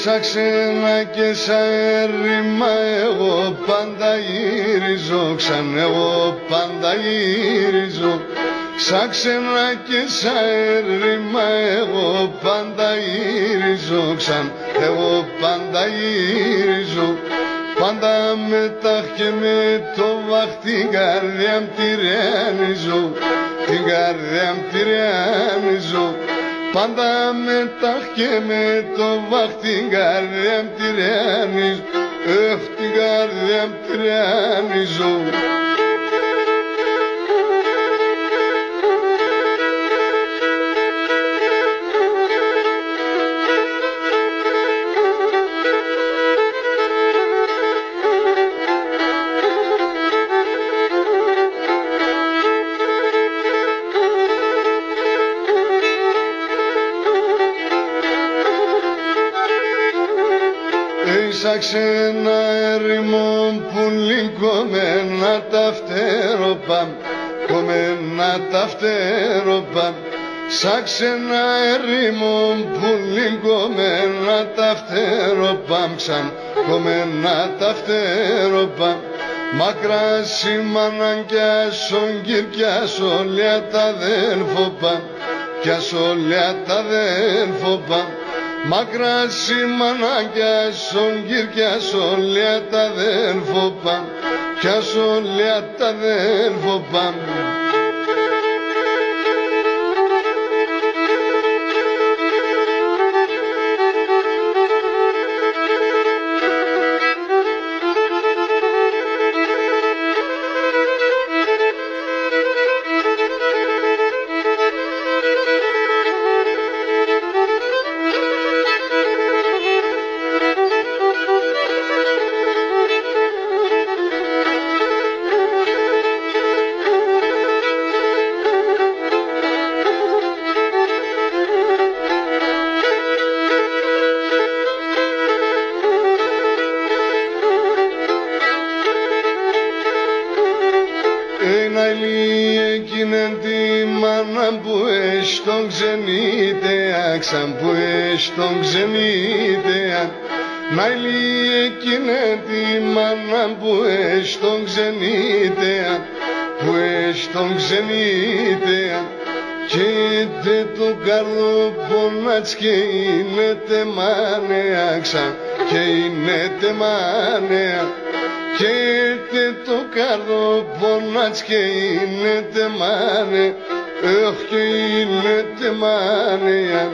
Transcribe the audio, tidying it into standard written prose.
Σαν ξένα και σαν έρημα εγώ πάντα γυρίζω, ξαν' εγώ πάντα γυρίζω. Σαν ξένα και σαν έρημα εγώ πάντα γυρίζω, ξαν' εγώ πάντα γυρίζω. Πάντα με τάχ και με το βαχ την καρδιά μ' τυραννίζω, την καρδιά μ' τυραννίζω. Πάντα με τάχ και με το βαχ την καρδιά μ' τυραννίζω, την καρδιά μ' τυραννίζω. Σαν ξένα έρημο που λυκωμένα τα φτεροπάμ, κομμένα τα φτεροπάμ. Σαν ξένα έρημο που λυκωμένα τα φτεροπάμ, σαν κομμένα τα φτεροπάμ. Μακρά σήμαναν κι ασον κυρ κι ασόλια τα αδέλφοπαμ, κι ασόλια τα αδέλφοπαμ. Μακρά σήμανα κι ασον κυρ κι ασόλια τα αδέλφοπαμ, κι ασόλια τα αδέλφοπαμ. Εκείνη τη μάνα που έχει τον ξενίτεα, ξαν που έχει τον ξενίτεα. Να εκείνη τη μάνα που έχει τον ξενίτεα, που έχει τον ξενίτεα. Και είτε το καρδό πονάτς και είναι τεμάνεα, ξαν και είναι τεμάνεα. Και είτε το καρδό πονάτς και είναι τεμάνε, και είναι τεμάνε.